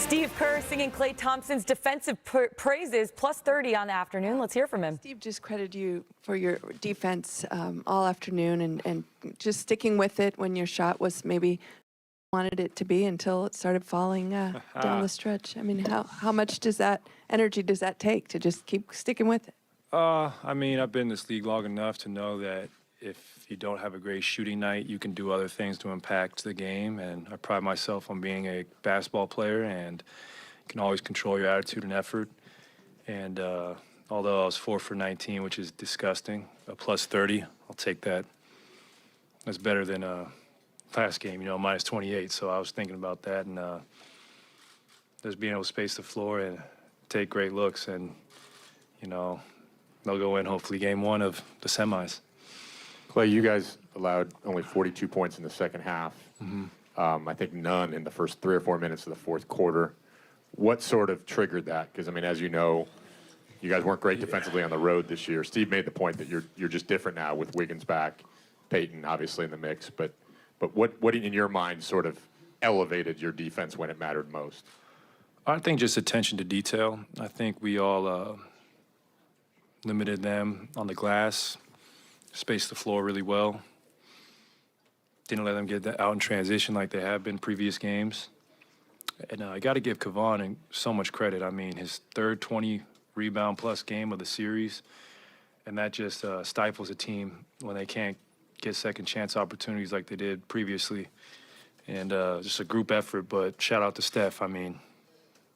Steve Kerr singing Klay Thompson's defensive praises, plus 30 on the afternoon. Let's hear from him. Steve just credited you for your defense all afternoon and just sticking with it when your shot was maybe wanted it to be until it started falling down the stretch. I mean, how much energy does that take to just keep sticking with it? I mean, I've been in this league long enough to know that if you don't have a great shooting night, you can do other things to impact the game. And I pride myself on being a basketball player, and you can always control your attitude and effort. And although I was 4 for 19, which is disgusting, a plus 30, I'll take that. That's better than last game, minus 28. So I was thinking about that, and just being able to space the floor and take great looks, and they'll go in hopefully game 1 of the semis. Klay, you guys allowed only 42 points in the second half. I think none in the first 3 or 4 minutes of the fourth quarter. What sort of triggered that? Because, I mean, as you know, you guys weren't great defensively on the road this year. Steve made the point that you're just different now with Wiggins back, Peyton obviously in the mix. But what in your mind sort of elevated your defense when it mattered most? I think just attention to detail. I think we all limited them on the glass, spaced the floor really well. Didn't let them get that out in transition like they have been previous games. And I got to give Kevon so much credit. I mean, his third 20-rebound-plus game of the series, and that just stifles a team when they can't get second-chance opportunities like they did previously. And just a group effort, but shout out to Steph. I mean,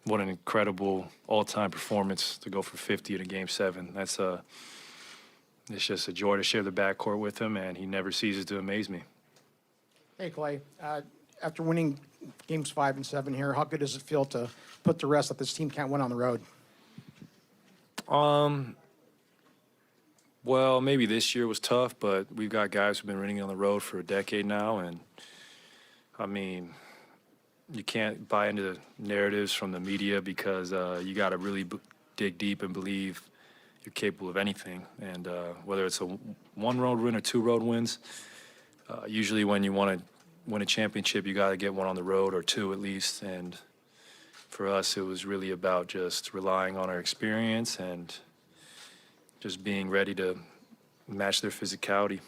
what an incredible all-time performance to go for 50 in a Game 7. It's just a joy to share the backcourt with him, and he never ceases to amaze me. Hey, Klay. After winning Games 5 and 7 here, how good does it feel to put to rest that this team can't win on the road? Well, maybe this year was tough, but we've got guys who've been winning on the road for a decade now, and, I mean, you can't buy into the narratives from the media because you got to really dig deep and believe you're capable of anything. And whether it's a 1 road win or 2 road wins, usually when you want to win a championship, you got to get 1 on the road or 2 at least. And for us, it was really about just relying on our experience and just being ready to match their physicality.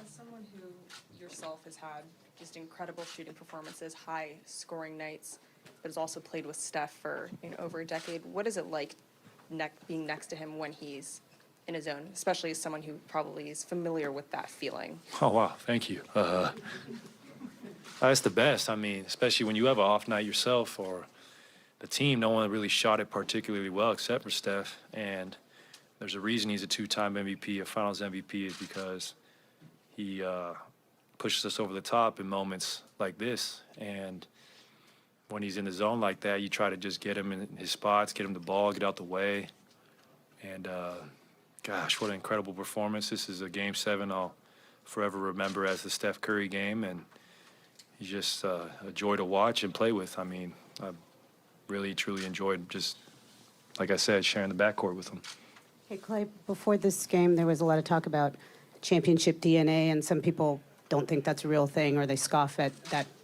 As someone who yourself has had just incredible shooting performances, high scoring nights, but has also played with Steph for over a decade, what is it like being next to him when he's in his zone, especially as someone who probably is familiar with that feeling? Oh, wow, thank you. That's the best. I mean, especially when you have an off night yourself or the team, no one really shot it particularly well except for Steph. And there's a reason he's a 2-time MVP, a Finals MVP, is because he pushes us over the top in moments like this. And when he's in the zone like that, you try to just get him in his spots, get him the ball, get out the way. And, gosh, what an incredible performance. This is a Game 7 I'll forever remember as the Steph Curry game. And he's just a joy to watch and play with. I mean, I really, truly enjoyed just, like I said, sharing the backcourt with him. Hey, Klay, before this game, there was a lot of talk about championship DNA, and some people don't think that's a real thing, or they scoff at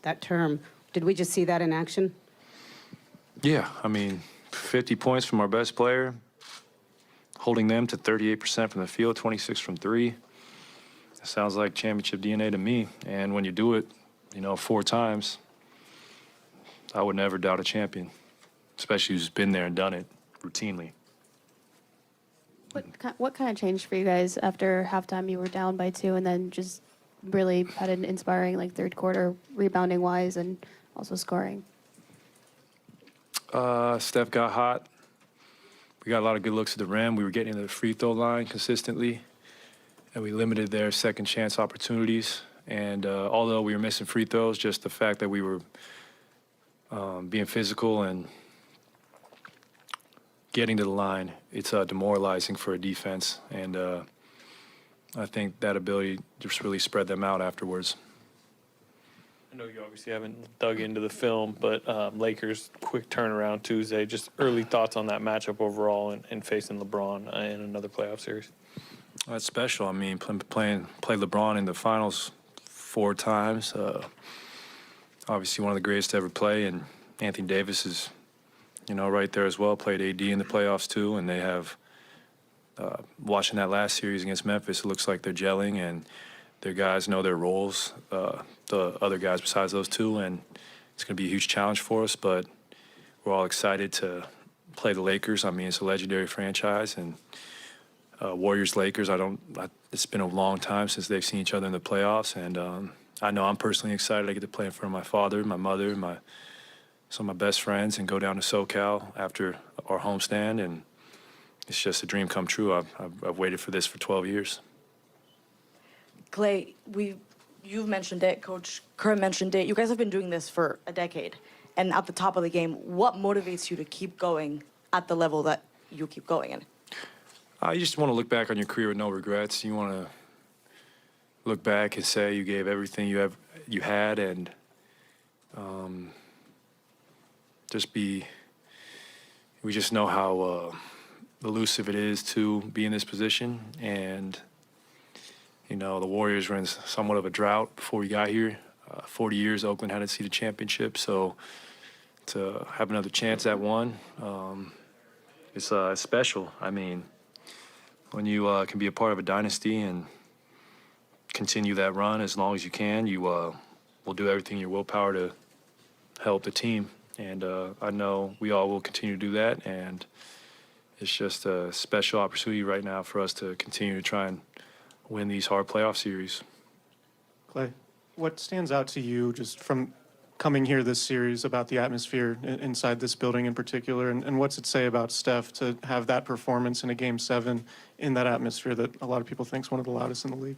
that term. Did we just see that in action? Yeah, I mean, 50 points from our best player, holding them to 38% from the field, 26 from 3. It sounds like championship DNA to me. And when you do it, 4 times, I would never doubt a champion, especially who's been there and done it routinely. What kind of changed for you guys after halftime? You were down by 2 and then just really had an inspiring third quarter rebounding wise and also scoring. Steph got hot. We got a lot of good looks at the rim. We were getting to the free throw line consistently, and we limited their second chance opportunities. And although we were missing free throws, just the fact that we were being physical and getting to the line, it's demoralizing for a defense. And I think that ability just really spread them out afterwards. I know you obviously haven't dug into the film, but Lakers quick turnaround Tuesday. Just early thoughts on that matchup overall and facing LeBron in another playoff series. That's special. I mean, play LeBron in the finals 4 times. Obviously one of the greatest to ever play, and Anthony Davis is, right there as well. Played AD in the playoffs too, and they have. Watching that last series against Memphis, it looks like they're gelling and their guys know their roles. The other guys besides those two, and it's going to be a huge challenge for us. But we're all excited to play the Lakers. I mean, it's a legendary franchise, and Warriors-Lakers. It's been a long time since they've seen each other in the playoffs, and I know I'm personally excited. I get to play in front of my father, my mother, some of my best friends, and go down to SoCal after our homestand, and it's just a dream come true. I've waited for this for 12 years. Klay, you've mentioned it, Coach Kerr mentioned it. You guys have been doing this for a decade, and at the top of the game, what motivates you to keep going at the level that you keep going in? You just want to look back on your career with no regrets. You want to look back and say you gave everything you had, and we just know how elusive it is to be in this position. And the Warriors were in somewhat of a drought before we got here. 40 years Oakland hadn't seen a championship, so to have another chance at one, it's special. I mean, when you can be a part of a dynasty and continue that run as long as you can, you will do everything in your willpower to help the team. And I know we all will continue to do that, and it's just a special opportunity right now for us to continue to try and win these hard playoff series. Klay, what stands out to you just from coming here this series about the atmosphere inside this building in particular, and what's it say about Steph to have that performance in a Game 7 in that atmosphere that a lot of people think is one of the loudest in the league?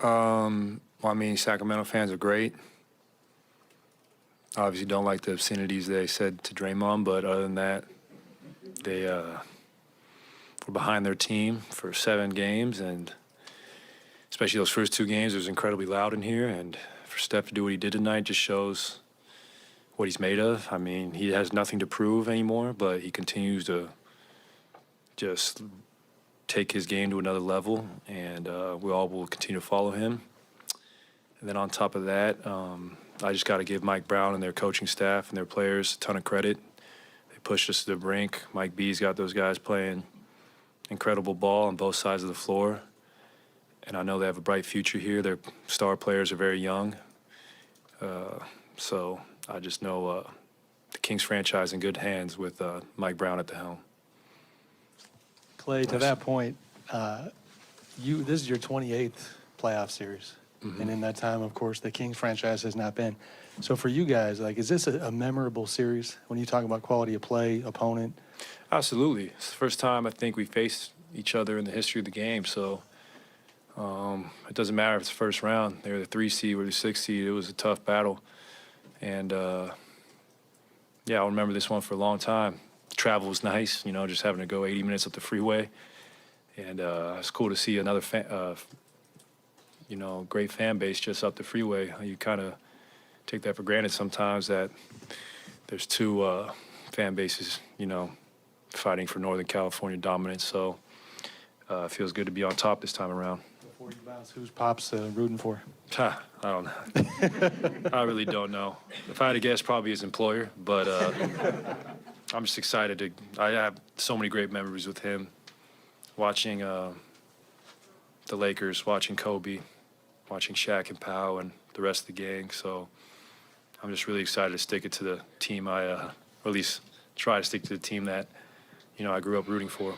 Well, I mean, Sacramento fans are great. Obviously don't like the obscenities they said to Draymond, but other than that, they were behind their team for 7 games, and especially those first 2 games, it was incredibly loud in here. And for Steph to do what he did tonight just shows what he's made of. I mean, he has nothing to prove anymore, but he continues to just take his game to another level, and we all will continue to follow him. And then on top of that, I just got to give Mike Brown and their coaching staff and their players a ton of credit. They pushed us to the brink. Mike B's got those guys playing incredible ball on both sides of the floor. And I know they have a bright future here. Their star players are very young. So I just know the Kings franchise in good hands with Mike Brown at the helm. Klay, to that point, this is your 28th playoff series. Mm-hmm. And in that time, of course, the Kings franchise has not been. So for you guys, is this a memorable series when you talk about quality of play, opponent? Absolutely. It's the first time I think we faced each other in the history of the game. So it doesn't matter if it's the first round. They were the 3 seed, we're the 6 seed. It was a tough battle. And, I'll remember this one for a long time. Travel was nice, just having to go 80 minutes up the freeway. And it's cool to see another great fan base just up the freeway. You kind of take that for granted sometimes that there's 2 fan bases, fighting for Northern California dominance. So it feels good to be on top this time around. Before you bounce, who's Pops rooting for? I don't know. I really don't know. If I had to guess, probably his employer. But I'm just excited I have so many great memories with him. Watching the Lakers, watching Kobe, watching Shaq and Pau and the rest of the gang. So I'm just really excited to stick it to the team or at least try to stick to the team that, I grew up rooting for.